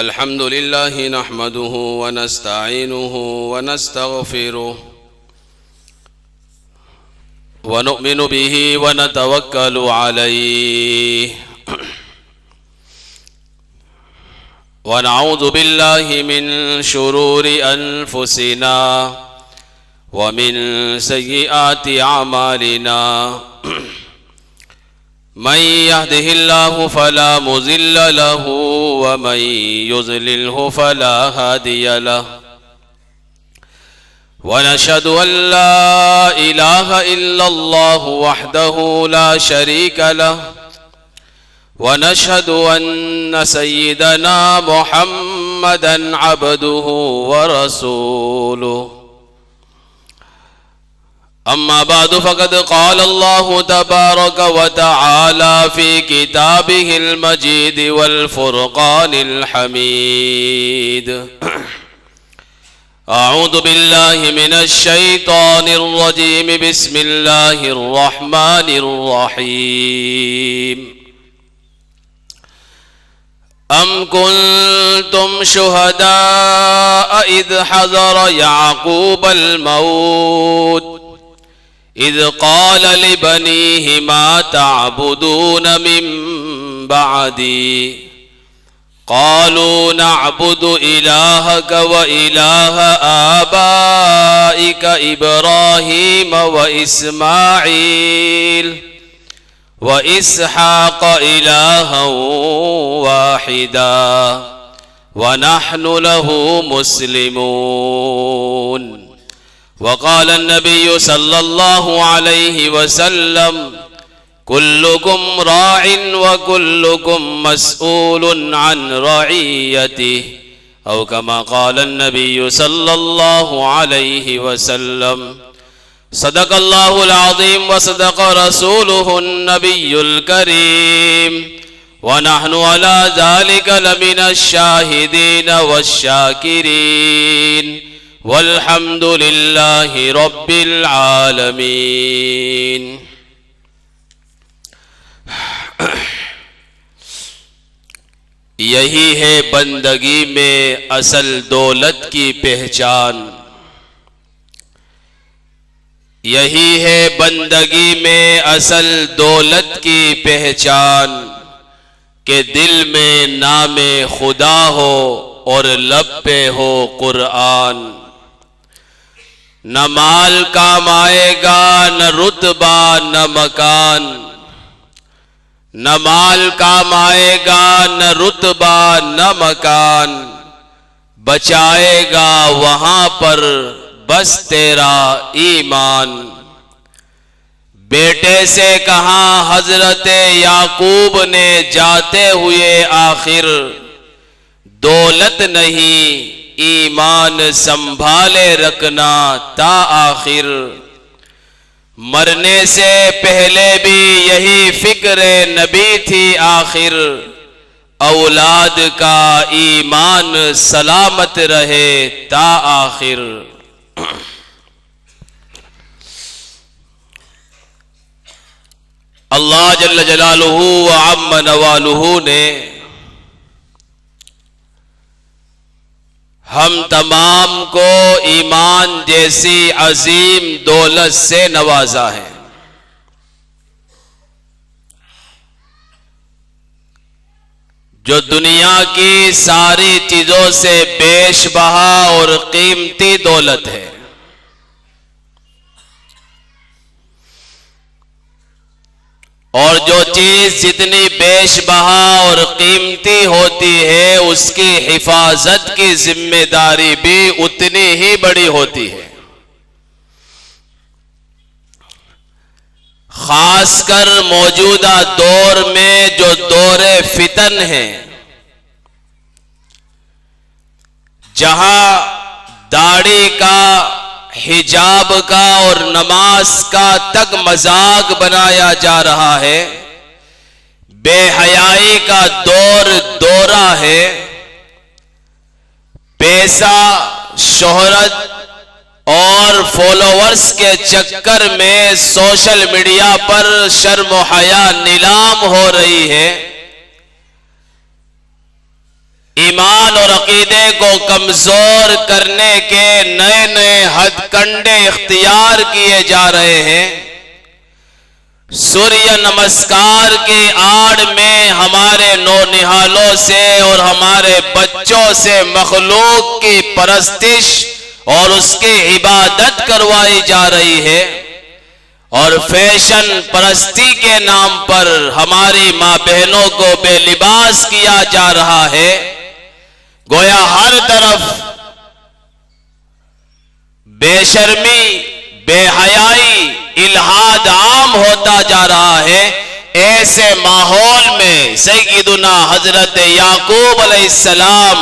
अल्हम्दुलिल्लाह नहमदुहु व नस्तईनुहु व नस्तगफिरुह व नुमिनु बिही व नतवक्कलु अलैहि व नऊज़ु बिल्लाहि मिन शुरूरि अनफुसिना व मिन सय्यिआति अमालिना मन यहदिहिल्लाहु फला मुज़िल्ल लहु व मन युज़लिल्हु फला हादिय लहु व नशहदु अन ला इलाहा इल्लल्लाहु वहदहु ला शरीक लहु व नशहदु अन्न सय्यिदना मुहम्मदन अब्दुहु व रसूलुहु अम्मा बाद फ़क़द क़ाल अल्लाहु तबारक व तआला फ़ी किताबिहिल मजीद वल फ़ुरक़ानिल हमीद अऊज़ु बिल्लाहि मिनश शैतानिर रजीम बिस्मिल्लाहिर रहमानिर रहीम अम कुन्तुम शुहदा इज़ हज़र याक़ूबल मौत इज़ क़ाल लिबनीहि मा तअबुदून मिन बअदी क़ालू नअबुदु इलाहक व इलाह आबाइक इब्राहीम व इस्माईल व इसहाक़ इलाहन वाहिदा व नहनु लहु मुस्लिमून वक़ाल नबी सल्लल्लाहु अलैहि वसल्लम कुल्लुकुम राइन व कुल्लुकुम मस्ऊलुन अन रइयतिहि औ कमा क़ाल नबी सल्लल्लाहु अलैहि वसल्लम सदक़ल्लाहुल अज़ीम व सदक़ रसूलुहुन नबियुल करीम व नहनु अला ज़ालिका लमिनश शाहिदीन वश्शाकिरीन वल्हम्दुलिल्लाहि रब्बिल आलमीन। यही है बंदगी में असल दौलत की पहचान, यही है बंदगी में असल दौलत की पहचान के दिल में नामे खुदा हो और लब पे हो कुरान। न माल काम आएगा न रुतबा न मकान, न माल काम आएगा न रुतबा न मकान, बचाएगा वहां पर बस तेरा ईमान। बेटे से कहा हजरत याकूब ने जाते हुए आखिर, दौलत नहीं ईमान संभाले रखना ता आखिर। मरने से पहले भी यही फिक्र नबी थी आखिर, औलाद का ईमान सलामत रहे ता आखिर। अल्लाह जल्ल जलालुहु व अम्मा नवालुहु ने हम तमाम को ईमान जैसी अजीम दौलत से नवाजा है। जो दुनिया की सारी चीजों से बेशबहा और कीमती दौलत है। और जो चीज जितनी बेशबहा और कीमती होती है उसकी हिफाजत की जिम्मेदारी भी उतनी ही बड़ी होती है। खासकर मौजूदा दौर में जो दौरे फितन है, जहां दाढ़ी का, हिजाब का और नमाज का तक मजाक बनाया जा रहा है, बेहयाई का दौरा है, पैसा, शोहरत और फॉलोअर्स के चक्कर में सोशल मीडिया पर शर्म हया नीलाम हो रही है। ईमान और अकीदे को कमजोर करने के नए नए हथकंडे इख्तियार किए जा रहे हैं। सूर्य नमस्कार की आड़ में हमारे नौनिहालों से और हमारे बच्चों से मखलूक की परस्तिश और उसकी इबादत करवाई जा रही है, और फैशन परस्ती के नाम पर हमारी माँ बहनों को बेलिबास किया जा रहा है। गोया हर तरफ बेशर्मी, बेहयाई, इल्हाद आम होता जा रहा है। ऐसे माहौल में सैयदुना हजरत याकूब अलैहिस्सलाम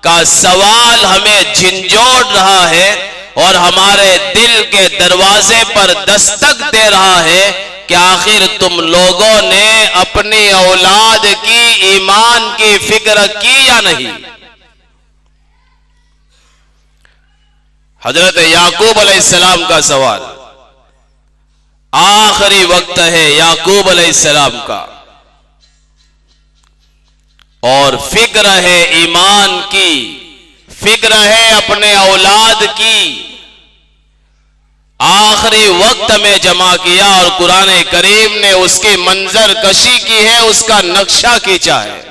का सवाल हमें झंझोड़ रहा है और हमारे दिल के दरवाजे पर दस्तक दे रहा है कि आखिर तुम लोगों ने अपनी औलाद की ईमान की फिक्र की या नहीं। हजरत याकूब अलैहिस्सलाम का सवाल, आखिरी वक्त है याकूब अलैहिस्सलाम का, और फिक्र है ईमान की, फिक्र है अपने औलाद की। आखिरी वक्त में जमा किया और कुरान करीम ने उसकी मंजर कशी की है, उसका नक्शा खींचा है।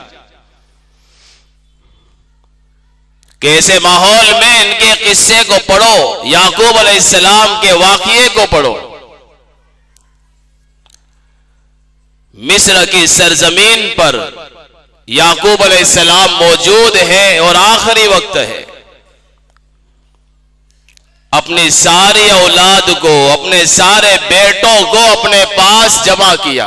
कैसे माहौल में इनके किस्से को पढ़ो, याकूब अलैहिस्सलाम के वाक़ये को पढ़ो। मिस्र की सरजमीन पर याकूब अलैहिस्सलाम मौजूद है और आखिरी वक्त है। अपनी सारी औलाद को, अपने सारे बेटों को अपने पास जमा किया,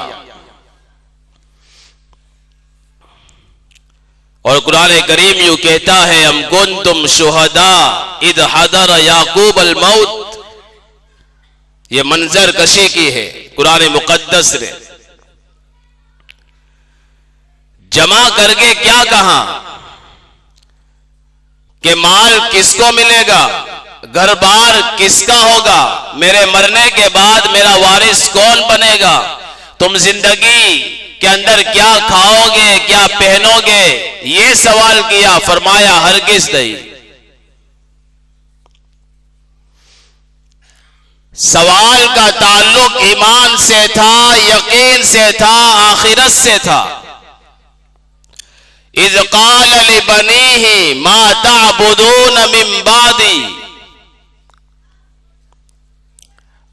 और कुरान करीम यूं कहता है, अम कुंतुम शुहदा इद हदर याकूब अल मौत। यह मंजर कशी की है कुरान मुकद्दस ने। जमा करके क्या कहा कि माल किसको मिलेगा, घर बार किसका होगा, मेरे मरने के बाद मेरा वारिस कौन बनेगा, तुम जिंदगी के अंदर क्या खाओगे, क्या पहनोगे, ये सवाल किया। फरमाया हरगिज़ नहीं। सवाल का ताल्लुक ईमान से था, यकीन से था, आखिरत से था। इज़ क़ाल लिबनीही मा तअबुदून मिन बादी।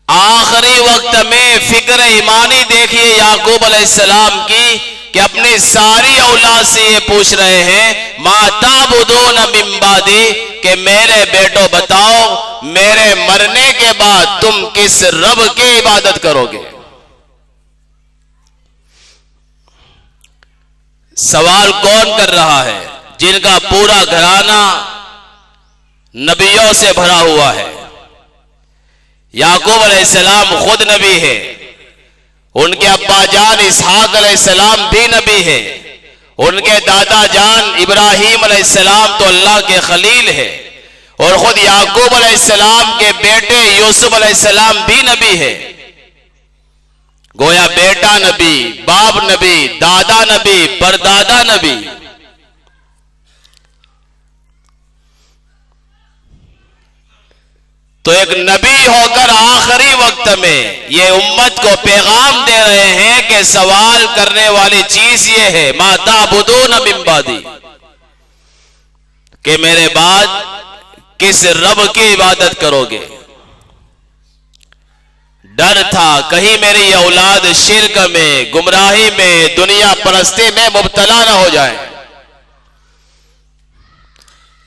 आखिरी वक्त में फिक्र ईमानी देखिए याकूब अलैहिस्सलाम की, कि अपनी सारी औलाद से ये पूछ रहे हैं, मा ताबुदून मिन बादी, कि मेरे बेटो बताओ मेरे मरने के बाद तुम किस रब की इबादत करोगे। सवाल कौन कर रहा है? जिनका पूरा घराना नबियों से भरा हुआ है। याकूब अलैहिस्सलाम खुद नबी है, उनके अब्बा जान इसहाक अलैहिस्सलाम भी नबी है, उनके दादा जान इब्राहीम अलैहिस्सलाम तो अल्लाह के खलील है, और खुद याकूब अलैहिस्सलाम के बेटे यूसुफ अलैहिस्सलाम भी नबी है। गोया बेटा नबी, बाप नबी, दादा नबी, परदादा नबी। तो एक नबी होकर आखिरी वक्त में ये उम्मत को पैगाम दे रहे हैं कि सवाल करने वाली चीज ये है, मा ताबुदून मिन बादी, कि मेरे बाद किस रब की इबादत करोगे। डर था कहीं मेरी औलाद शिर्क में, गुमराही में, दुनिया परस्ती में मुब्तला न हो जाए।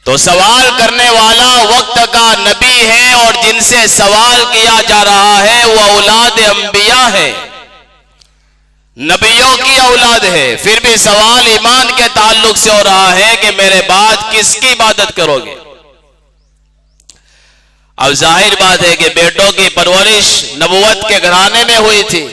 तो सवाल करने वाला वक्त का नबी है, और जिनसे सवाल किया जा रहा है वो औलाद अंबिया है, नबियों की औलाद है। फिर भी सवाल ईमान के ताल्लुक से हो रहा है कि मेरे बाद किसकी इबादत करोगे। अब जाहिर बात है कि बेटों की परवरिश नबुवत के घराने में हुई थी।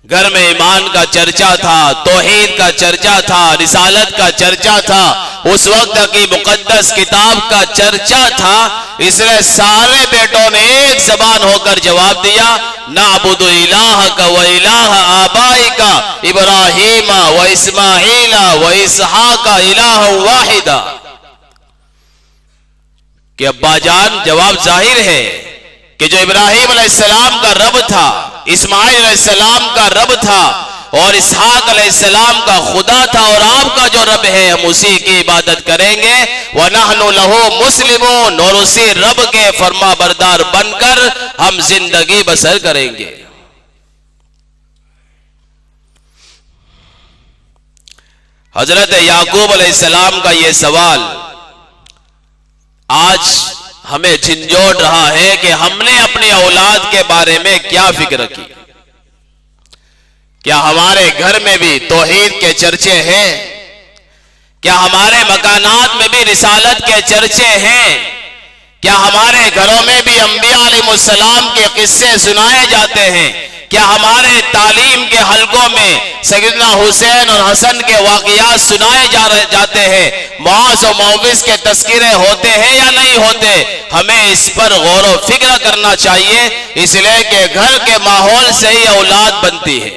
घर में ईमान का चर्चा था, तौहीद का चर्चा था, रिसालत का चर्चा था। उस वक्त की मुकद्दस किताब का चर्चा था, इसलिए सारे बेटों ने एक जबान होकर जवाब दिया, नाबुदु इलाहका व इलाह आबाइका इब्राहीमा व इस्माईला व इसहाका इलाह वाहिदा। कि अब्बाजान, जवाब जाहिर है कि जो इब्राहीम अलैहिस्सलाम का रब था, इस्माईल अलैहिस्सलाम का रब था और इसहाक अलैहिस्सलाम का खुदा था, और आपका जो रब है हम उसी की इबादत करेंगे। व नहनु लहू मुस्लिमून, और उसी रब के फरमा बरदार बनकर हम जिंदगी बसर करेंगे। हजरत याकूब अलैहिस्सलाम का यह सवाल आज हमें झंझोड़ रहा है कि हमने अपनी औलाद के बारे में क्या फिक्र की। क्या हमारे घर में भी तौहीद के चर्चे हैं? क्या हमारे मकानात में भी रिसालत के चर्चे हैं? क्या हमारे घरों में भी अंबिया अलैहिस्सलाम के किस्से सुनाए जाते हैं? क्या हमारे तालीम के हलकों में सैयदना हुसैन और हसन के वाक़ियात सुनाए जाते हैं? मुआज़ और मुअव्विज़ के तज़किरे होते हैं या नहीं होते? हमें इस पर गौर व फिक्र करना चाहिए, इसलिए कि घर के माहौल से ही औलाद बनती है।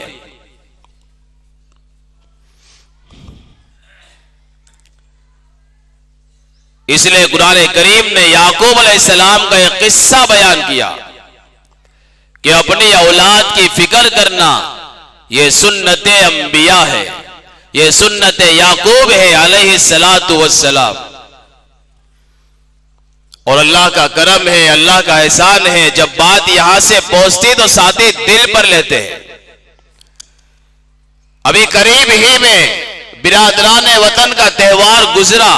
इसलिए कुरान करीम ने याकूब अलैहिस्सलाम का एक किस्सा बयान किया कि अपनी औलाद की फिक्र करना यह सुन्नते अंबिया है, यह सुन्नते याकूब है अलैहिस्सलातु वस्सलाम। और अल्लाह का करम है, अल्लाह का एहसान है, जब बात यहां से पहुंचती तो साथी दिल पर लेते हैं। अभी करीब ही में बिरादरान वतन का त्यौहार गुजरा,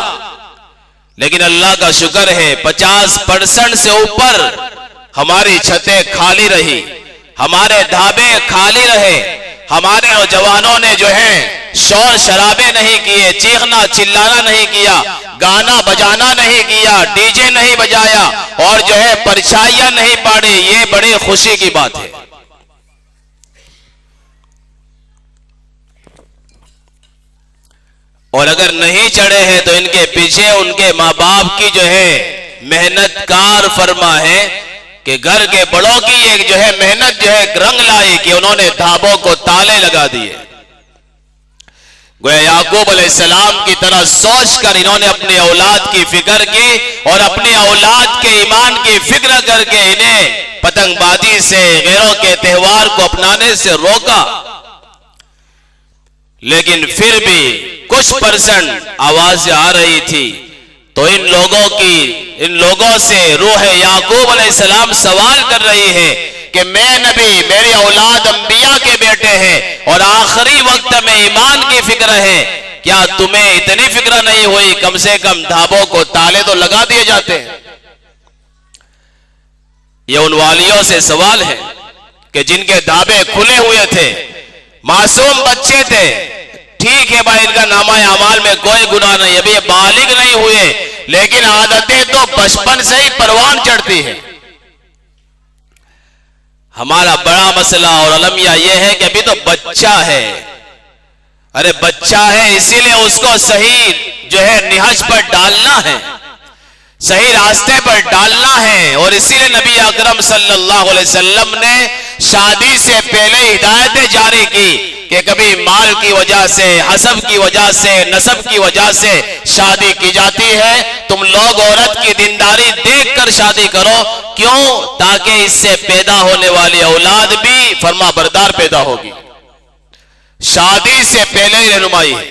लेकिन अल्लाह का शुक्र है 50% से ऊपर हमारी छतें खाली रही, हमारे ढाबे खाली रहे। हमारे नौजवानों ने जो है शोर शराबे नहीं किए, चीखना चिल्लाना नहीं किया, गाना बजाना नहीं किया, डीजे नहीं बजाया और जो है परछाइयां नहीं पाड़ी। ये बड़ी खुशी की बात है। और अगर नहीं चढ़े हैं तो इनके पीछे उनके माँ बाप की जो है मेहनत कार फरमा है कि घर के बड़ों की एक जो है मेहनत जो है रंग लाई कि उन्होंने ढाबों को ताले लगा दिए। गोया याकूब अलैहिस्सलाम की तरह सोचकर इन्होंने अपनी औलाद की फिक्र की और अपनी औलाद के ईमान की फिक्र करके इन्हें पतंगबाजी से, गैरों के त्यौहार को अपनाने से रोका। लेकिन फिर भी कुछ % आवाजें आ रही थी, तो इन लोगों से रूह याकूब अलैहिस्सलाम सवाल कर रही है कि मैं नबी, मेरी औलाद अंबिया के बेटे हैं और आखिरी वक्त में ईमान की फिक्र है, क्या तुम्हें इतनी फिक्र नहीं हुई? कम से कम ढाबों को ताले तो लगा दिए जाते हैं। ये उन वालियों से सवाल है कि जिनके ढाबे खुले हुए थे, मासूम बच्चे थे। ठीक है भाई, इनका नामा अमाल में कोई गुनाह नहीं, अभी ये बालिग नहीं हुए, लेकिन आदतें तो बचपन से ही परवान चढ़ती है। हमारा बड़ा मसला और अलमिया यह है कि अभी तो बच्चा है। अरे बच्चा है, इसीलिए उसको सही जो है निहज पर डालना है, सही रास्ते पर डालना है। और इसीलिए नबी अकरम सल्लल्लाहु अलैहि वसल्लम ने शादी से पहले हिदायतें जारी की कि कभी माल की वजह से, हसब की वजह से, नसब की वजह से शादी की जाती है। तुम लोग औरत की दीनदारी देखकर शादी करो। क्यों? ताकि इससे पैदा होने वाली औलाद भी फरमा बरदार पैदा होगी। शादी से पहले ही रहनुमाई है,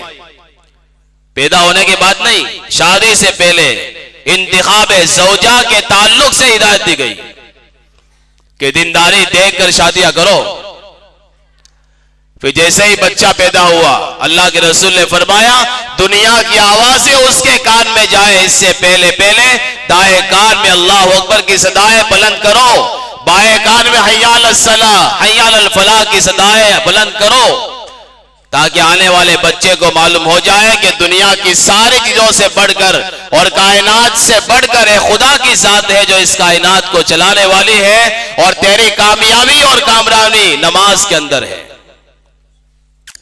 पैदा होने की बात नहीं। शादी से पहले इंतिखाब ज़ौजा के ताल्लुक से हिदायत दी गई कि दीनदारी देखकर शादियां करो। फिर जैसे ही बच्चा पैदा हुआ, अल्लाह के रसूल ने फरमाया दुनिया की आवाजें उसके कान में जाए, इससे पहले पहले दाएं कान में अल्लाह अकबर की सदाएं बुलंद करो, बाएं कान में हय्या अलस सलाह, हय्या अल फलाह की सदाएं बुलंद करो, ताकि आने वाले बच्चे को मालूम हो जाए कि दुनिया की सारी चीजों से बढ़कर और कायनात से बढ़कर एक खुदा की जात है जो इस कायनात को चलाने वाली है, और तेरी कामयाबी और कामरानी नमाज के अंदर है।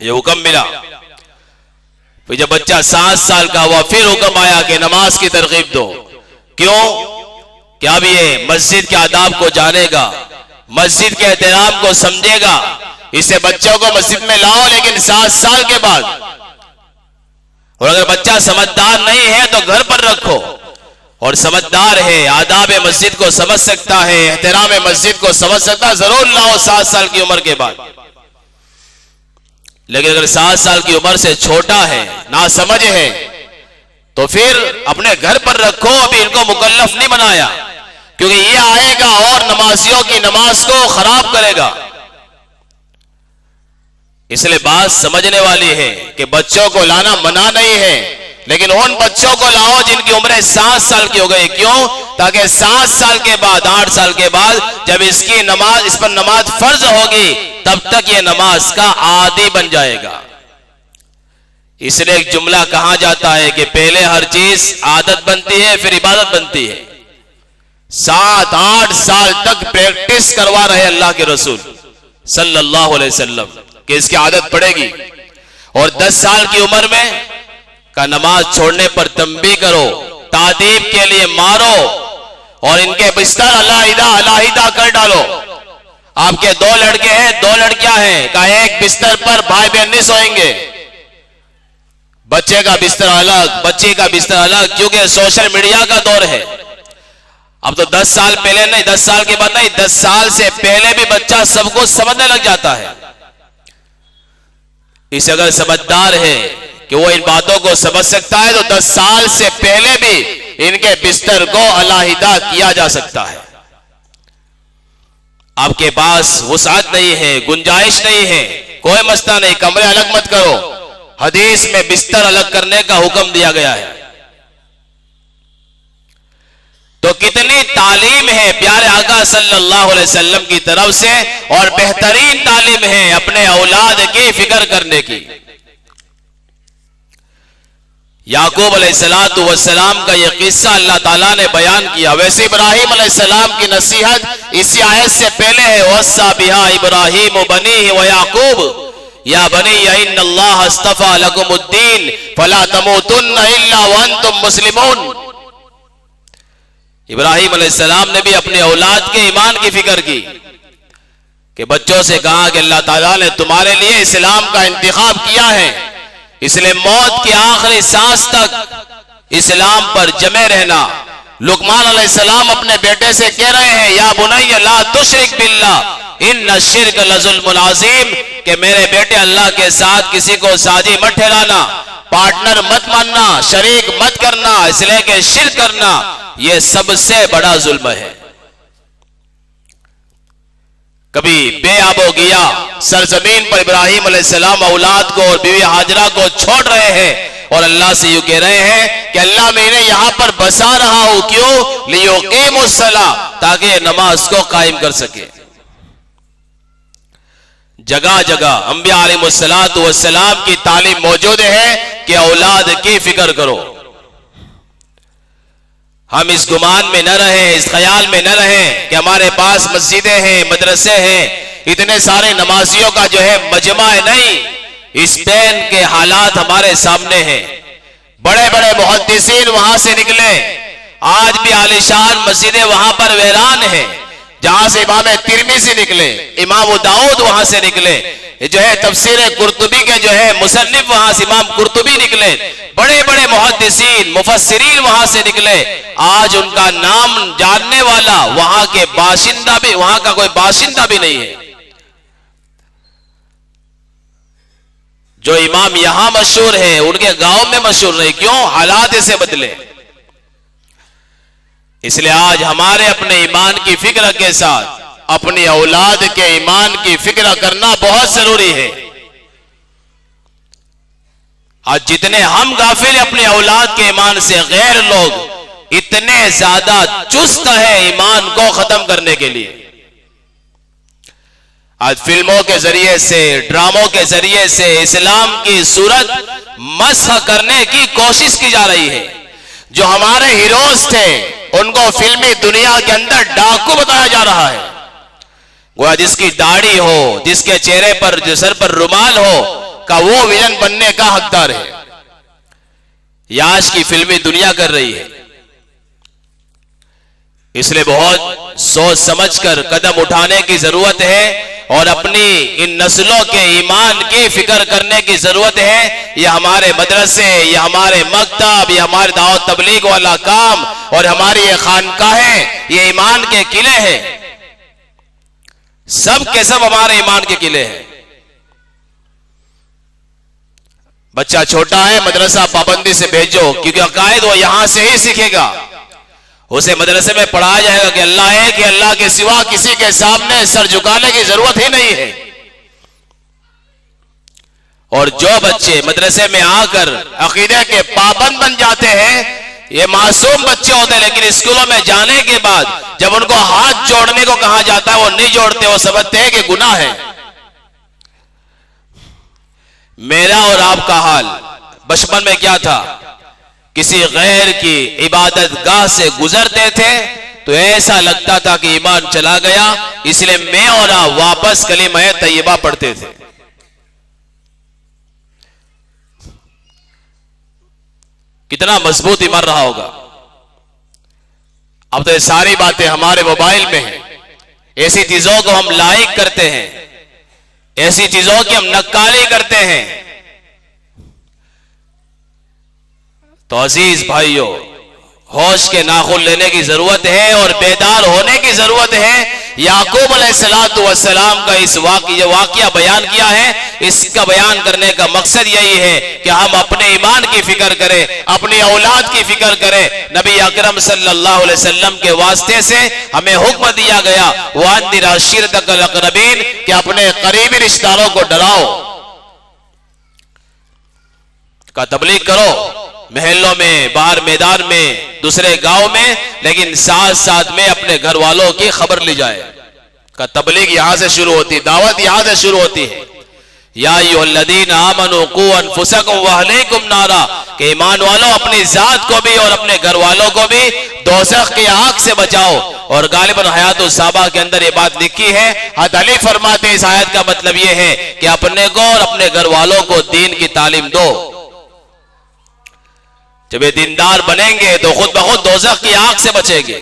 ये हुक्म मिला। फिर जब बच्चा 7 साल का हुआ फिर हुक्म आया कि नमाज की तरगीब दो। क्यों? कि अब ये मस्जिद के आदाब को जानेगा, मस्जिद के एहतराम को समझेगा, इससे बच्चों को मस्जिद में लाओ, लेकिन 7 साल के बाद। और अगर बच्चा समझदार नहीं है तो घर पर रखो, और समझदार है, आदाब मस्जिद को समझ सकता है, एहतराम मस्जिद को समझ सकता है, जरूर लाओ 7 साल की उम्र के बाद। लेकिन अगर 7 साल की उम्र से छोटा है, ना समझ है, तो फिर अपने घर पर रखो, अभी इनको मुकल्लफ नहीं बनाया, क्योंकि ये आएगा और नमाजियों की नमाज को खराब करेगा। इसलिए बात समझने वाली है कि बच्चों को लाना मना नहीं है, लेकिन उन बच्चों को लाओ जिनकी उम्र 7 साल की हो गई। क्यों? ताकि 7 साल के बाद, 8 साल के बाद जब इसकी नमाज, इस पर नमाज फर्ज होगी, तब तक ये नमाज का आदी बन जाएगा। इसलिए एक जुमला कहा जाता है कि पहले हर चीज आदत बनती है, फिर इबादत बनती है। 7-8 साल तक प्रैक्टिस करवा रहे अल्लाह के रसूल सल्लल्लाहु अलैहि वसल्लम कि इसकी आदत पड़ेगी। और 10 साल की उम्र में का नमाज छोड़ने पर तंबीह करो, तादीब के लिए मारो, और इनके बिस्तर अलग-अलग कर डालो। आपके 2 लड़के हैं, 2 लड़कियां हैं, का एक बिस्तर पर भाई बहन नहीं सोएंगे। बच्चे का बिस्तर अलग, बच्ची का बिस्तर अलग, क्योंकि सोशल मीडिया का दौर है। अब तो 10 साल पहले नहीं, 10 साल के बाद नहीं, 10 साल से पहले भी बच्चा सब कुछ समझने लग जाता है। इस अगर समझदार है कि वो इन बातों को समझ सकता है, तो 10 साल से पहले भी इनके बिस्तर को अलग किया जा सकता है। आपके पास वुसाअत नहीं है, गुंजाइश नहीं है, कोई मसला नहीं, कमरे अलग मत करो। हदीस में बिस्तर अलग करने का हुक्म दिया गया है। तो कितनी तालीम है प्यारे आका सल्लल्लाहु अलैहि वसल्लम की तरफ से, और बेहतरीन तालीम है अपने औलाद की फिक्र करने की। याकूब अलैहिस्सलातु वस्सलाम का यह किस्सा अल्लाह ताला ने बयान किया। वैसे इब्राहिम अलैहिस्सलाम की नसीहत इसी आयत से पहले है, वस्सा बिहा इब्राहिम बनीहि व याकूब या बनी इन्नल्लाह अस्तफा लकुमुद्दीन फला तमूतुन्ना इल्ला व अंतुम मुस्लिमून। इब्राहिम अलैहिस्सलाम ने भी अपने औलाद के ईमान की फिक्र की, कि बच्चों से कहा कि अल्लाह ताला ने तुम्हारे लिए इस्लाम का इंतखाब किया है, इसलिए मौत की आखिरी सांस तक इस्लाम पर जमे रहना। लुकमान अलैहिस्सलाम अपने बेटे से कह रहे हैं, या बुनय्या ला तुशरिक बिल्लाह इन्न शिर्क लजुल्मुन अज़ीम, कि मेरे बेटे अल्लाह के साथ किसी को साजी मत ठहराना, पार्टनर मत मानना, शरीक मत करना, इसलिए कि शिर्क करना यह सबसे बड़ा जुल्म है। कभी बेआबो गिया सरजमीन पर इब्राहिम अलैहिस्सलाम औलाद को और बीवी हाजरा को छोड़ रहे हैं, और अल्लाह से यूं कह रहे हैं कि अल्लाह मैं इन्हें यहां पर बसा रहा हूं, क्यों? लियुकीमुस्सलाह, ताकि नमाज को कायम कर सके। जगह जगह अंबिया अलैहिमुस्सलातु वस्सलाम की तालीम मौजूद है कि औलाद की फिक्र करो। हम इस गुमान में न रहें, इस ख्याल में न रहें कि हमारे पास मस्जिदें हैं, मदरसे हैं, इतने सारे नमाजियों का जो है मजमा है। नहीं, स्पेन के हालात हमारे सामने हैं। बड़े बड़े मुहद्दिसीन वहां से निकले, आज भी आलिशान मस्जिदें वहां पर वीरान हैं। जहां से इमाम तिरमिज़ी निकले, इमाम दाऊद वहां से निकले, जो है तफसीर कुर्तुबी के जो है मुसन्निफ वहां से इमाम कुर्तुबी निकले, बड़े बड़े मुहद्दिसीन मुफस्सिरीन वहां से निकले। आज उनका नाम जानने वाला वहां के बाशिंदा भी, वहां का कोई बाशिंदा भी नहीं है। जो इमाम यहां मशहूर है उनके गांव में मशहूर नहीं। क्यों? हालात ऐसे बदले। इसलिए आज हमारे अपने ईमान की फिक्र के साथ अपनी औलाद के ईमान की फिक्र करना बहुत जरूरी है। आज जितने हम गाफिल अपनी औलाद के ईमान से, गैर लोग इतने ज्यादा चुस्त है ईमान को खत्म करने के लिए। आज फिल्मों के जरिए से, ड्रामों के जरिए से इस्लाम की सूरत मस्ख करने की कोशिश की जा रही है। जो हमारे हीरोज थे उनको फिल्मी दुनिया के अंदर डाकू बताया जा रहा है। गोया जिसकी दाढ़ी हो, जिसके चेहरे पर, जो सर पर रुमाल हो, का वो विलन बनने का हकदार है। ये आज की फिल्मी दुनिया कर रही है। इसलिए बहुत सोच समझकर कदम उठाने की जरूरत है और अपनी इन नस्लों के ईमान की फिक्र करने की जरूरत है। ये हमारे मदरसे, ये हमारे मकतब, ये हमारे दावत तबलीग वाला काम और हमारी ये खानकाहें, ये ईमान के किले हैं। सब के सब हमारे ईमान के किले हैं। बच्चा छोटा है, मदरसा पाबंदी से भेजो, क्योंकि अकायद वो यहां से ही सीखेगा। उसे मदरसे में पढ़ाया जाएगा कि अल्लाह है, कि अल्लाह के सिवा किसी के सामने सर झुकाने की जरूरत ही नहीं है। और जो बच्चे मदरसे में आकर अकीदे के पाबंद बन जाते हैं, ये मासूम बच्चे होते हैं, लेकिन स्कूलों में जाने के बाद जब उनको हाथ जोड़ने को कहा जाता है वो नहीं जोड़ते, वो समझते हैं कि गुनाह है। मेरा और आपका हाल बचपन में क्या था? किसी गैर की इबादत गाह से गुजरते थे तो ऐसा लगता था कि ईमान चला गया, इसलिए मैं और आप वापस कलीमा तैयबा पढ़ते थे। कितना मजबूत ईमान रहा होगा। अब तो ये सारी बातें हमारे मोबाइल में हैं। ऐसी चीजों को हम लाइक करते हैं, ऐसी चीजों की हम नक्काली करते हैं। तो अजीज भाइयों, होश के नाखुन लेने की जरूरत है और बेदार होने की जरूरत है। याकूब अलैहिस्सलाम का इस वाकया बयान किया है। इसका बयान करने का मकसद यही है कि हम अपने ईमान की फिक्र करें, अपनी औलाद की फिक्र करें। नबी अकरम सल्लल्लाहु अलैहि वसल्लम के वास्ते से हमें हुक्म दिया गया, वअन्दिर अशीरतकल अक़रबीन, कि अपने करीबी रिश्तेदारों को डराओ, का तबलीग करो, महलों में, बाहर मैदान में, दूसरे गांव में, लेकिन साथ साथ में अपने घर वालों की खबर ली जाए। का तबलीग यहां से शुरू होती है, दावत यहां से शुरू होती है। या अय्युहल्लज़ीना आमनू कू अनफुसकुम व अहलीकुम नारा, के ईमान वालों अपनी जात को भी और अपने घर वालों को भी दोज़ख की आग से बचाओ। और गालिबन हयात साहबा के अंदर ये बात लिखी है। हज़रत अली फरमाते इस आयत का मतलब ये है कि अपने को और अपने घर वालों को दीन की तालीम दो। जब ये दीनदार बनेंगे तो खुद ब खुद दोज़ख की आग से बचेंगे।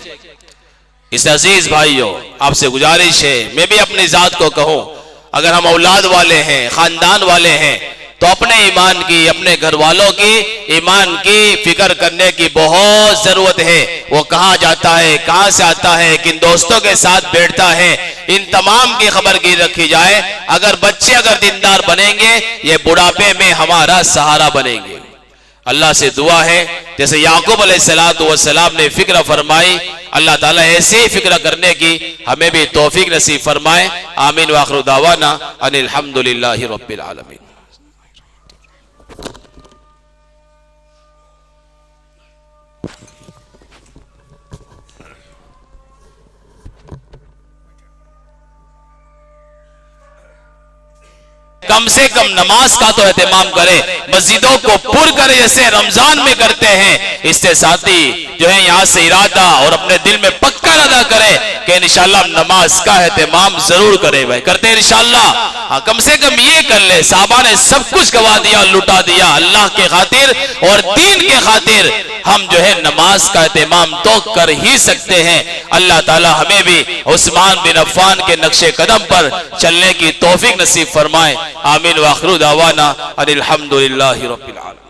इस अजीज भाइयों, आपसे गुजारिश है, मैं भी अपनी जात को कहूं, अगर हम औलाद वाले हैं, खानदान वाले हैं, तो अपने ईमान की, अपने घर वालों की ईमान की फिक्र करने की बहुत जरूरत है। वो कहाँ जाता है, कहाँ से आता है, किन दोस्तों के साथ बैठता है, इन तमाम की खबर की रखी जाए। अगर बच्चे अगर दीनदार बनेंगे, ये बुढ़ापे में हमारा सहारा बनेंगे। अल्लाह से दुआ है, जैसे याकूब अलैहिस्सलाम ने फिक्र फरमाई, अल्लाह ताला ऐसे ही फिक्र करने की हमें भी तौफीक नसीब फरमाए। आमीन व आखिरु दावाना अनिल हम्दुलिल्लाहि रब्बिल आलमीन। कम से कम नमाज का तो एहतमाम करें, मस्जिदों को पुर करें जैसे रमजान में करते हैं। इससे साथी जो है यहाँ से इरादा और अपने दिल में पक्का इरादा करें कि इंशाअल्लाह नमाज का एहतमाम जरूर करें। भाई करते हैं इंशाअल्लाह। हाँ, कम से कम ये कर ले, साहबा ने सब कुछ गवा दिया, लुटा दिया, अल्लाह के खातिर और दीन के खातिर हम जो है नमाज का एहतमाम तो कर ही सकते हैं। अल्लाह ताला हमें भी उस्मान बिन अफ़्फ़ान के नक्शे कदम पर चलने की तौफीक नसीब फरमाए। आमीन व आखिरु दावाना अनिल हम्दुलिल्लाहि रब्बिल आलमीन।